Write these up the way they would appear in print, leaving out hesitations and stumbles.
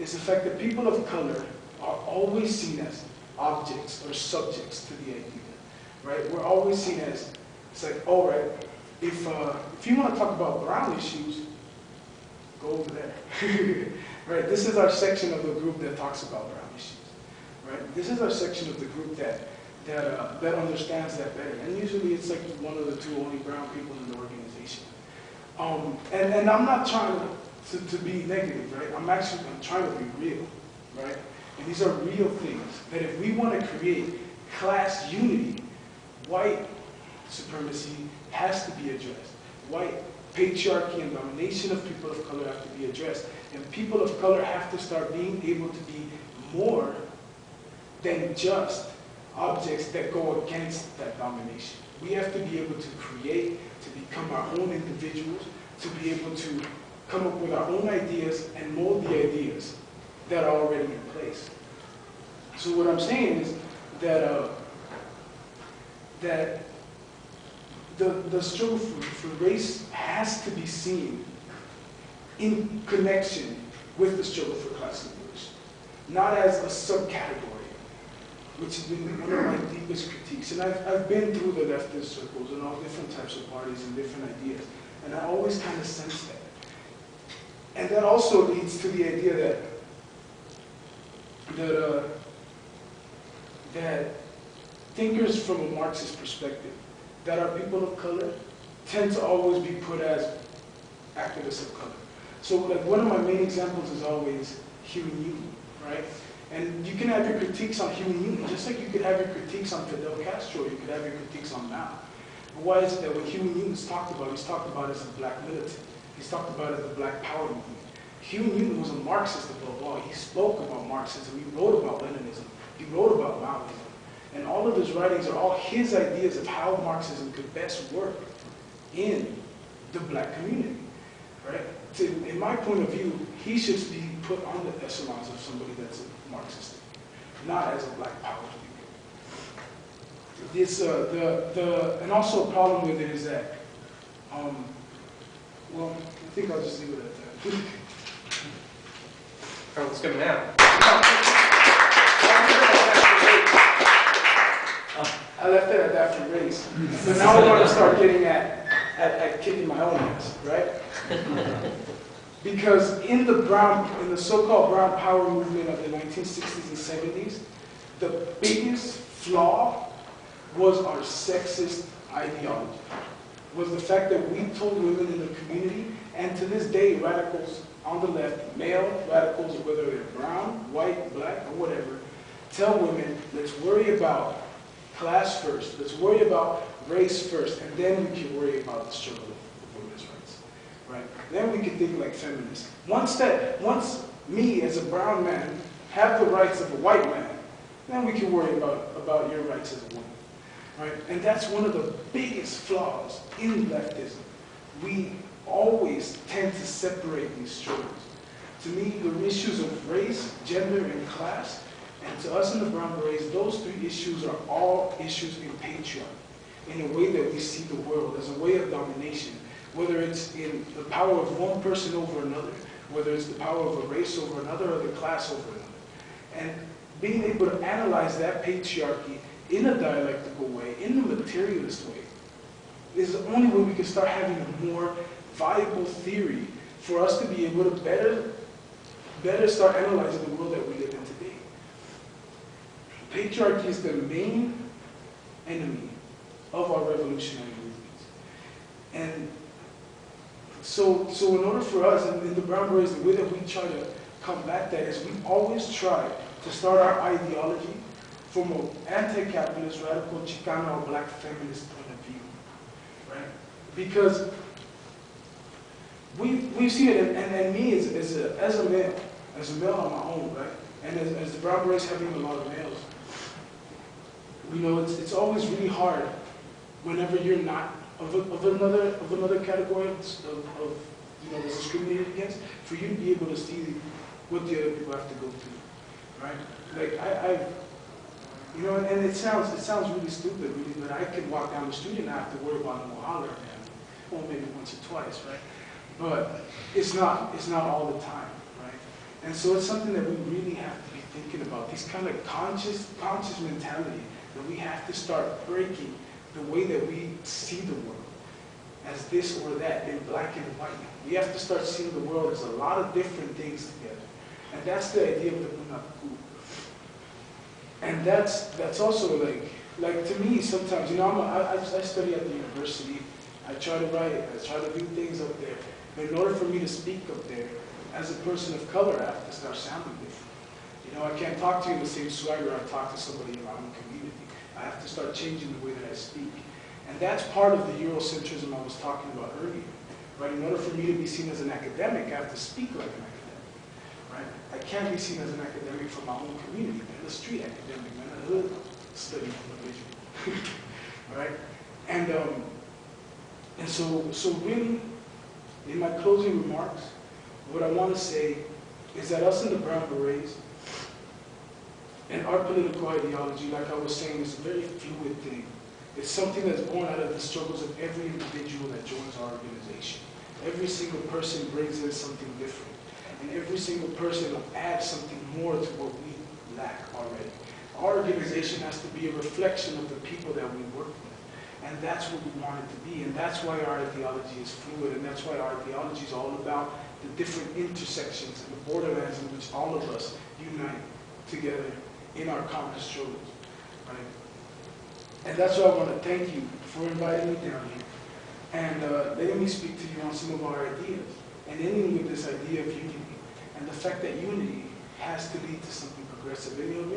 is the fact that people of color are always seen as objects or subjects to the idea, right? We're always seen as, it's like, all right, if you want to talk about brown issues, go over there, right? This is our section of the group that talks about brown issues, right? This is our section of the group that understands that better. And usually it's like one of the two only brown people in the organization. And I'm not trying to be negative, right? I'm trying to be real, right? And these are real things that if we want to create class unity, white supremacy has to be addressed. White patriarchy and domination of people of color have to be addressed. And people of color have to start being able to be more than just objects that go against that domination. We have to be able to create, to become our own individuals, to be able to come up with our own ideas and mold the ideas that are already in place. So what I'm saying is that that the struggle for race has to be seen in connection with the struggle for class liberation, not as a subcategory, which has been one of my deepest critiques. And I've been through the leftist circles and all different types of parties and different ideas, and I always kind of sense that. And that also leads to the idea that thinkers from a Marxist perspective, that are people of color, tend to always be put as activists of color. So like one of my main examples is always Huey Newton, right? And you can have your critiques on Huey Newton, just like you could have your critiques on Fidel Castro, you could have your critiques on Mao. But why is it that when Huey Newton's talked about, he's talked about as a black militant. He's talked about as the Black Power movement. Huey Newton was a Marxist above all. He spoke about Marxism, he wrote about Leninism, he wrote about Maoism. And all of his writings are all his ideas of how Marxism could best work in the black community, right? In my point of view, he should be put on the echelons of somebody that's a Marxist, not as a black power figure. This, and also a problem with it is that, well, I think I'll just leave it at that. Oh, what's coming out? I left it at that for race. But now I want to start getting at kicking my own ass, right? Because in the so-called brown power movement of the 1960s and 70s, the biggest flaw was our sexist ideology. Was the fact that we told women in the community, and to this day, radicals on the left, male radicals, whether they're brown, white, black, or whatever, tell women, let's worry about class first, let's worry about race first, and then we can worry about the struggle of women's rights, right? Then we can think like feminists. Once me as a brown man have the rights of a white man, then we can worry about your rights as a woman, right? And that's one of the biggest flaws in leftism. We always tend to separate these struggles. To me, the issues of race, gender, and class, and to us in the Brown Berets, those three issues are all issues in patriarchy, in a way that we see the world, as a way of domination, whether it's in the power of one person over another, whether it's the power of a race over another, or the class over another. And being able to analyze that patriarchy in a dialectical way, in a materialist way, is the only way we can start having a more viable theory for us to be able to better start analyzing the world that we live in today. Patriarchy is the main enemy of our revolutionary movements. And so in order for us, in the Brown Berets, the way that we try to combat that is we always try to start our ideology from an anti-capitalist, radical, Chicana, or black feminist point of view, right? Because we've seen it, and me as a male on my own, right? And as the Brown Berets having a lot of males, you know, it's always really hard whenever you're not of another category of you know, that's discriminated against, for you to be able to see what the other people have to go through, right? Like you know, and it sounds really stupid, really, but I could walk down the street and not have to worry about no holler at them. Well, maybe once or twice, right? But it's not all the time, right? And so it's something that we really have to be thinking about, these kind of conscious mentality that we have to start breaking the way that we see the world as this or that, in black and white. We have to start seeing the world as a lot of different things together. And that's the idea of the Bunaku. And that's also like to me sometimes, you know, I study at the university, I try to write, I try to do things up there. But in order for me to speak up there, as a person of color, I have to start sounding different. You know, I can't talk to you in the same swagger I talk to somebody in my own community. I have to start changing the way that I speak. And that's part of the Eurocentrism I was talking about earlier. Right? In order for me to be seen as an academic, I have to speak like an academic. Right? I can't be seen as an academic from my own community, man. A street academic, man. A hood study individual. Right? And so really, in my closing remarks, what I want to say is that us in the Brown Berets, and our political ideology, like I was saying, is a very fluid thing. It's something that's born out of the struggles of every individual that joins our organization. Every single person brings in something different. And every single person adds something more to what we lack already. Our organization has to be a reflection of the people that we work with. And that's what we want it to be. And that's why our ideology is fluid. And that's why our ideology is all about the different intersections and the borderlands in which all of us unite together in our common struggles. Right? And that's why I want to thank you for inviting me down here and letting me speak to you on some of our ideas and ending with this idea of unity and the fact that unity has to lead to something progressive. And you know,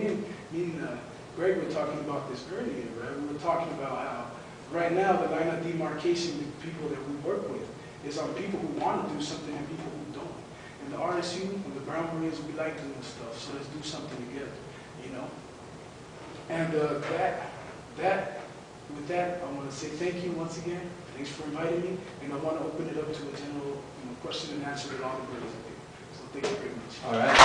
me and Greg were talking about this earlier, right? We were talking about how right now the line of demarcation with people that we work with is on people who want to do something and people who don't. And the RSU and the Brown Berets, we like doing stuff, so let's do something together, you know? And with that, I want to say thank you once again. Thanks for inviting me, and I want to open it up to a general question and answer with all the brothers up here. So thank you very much. All right.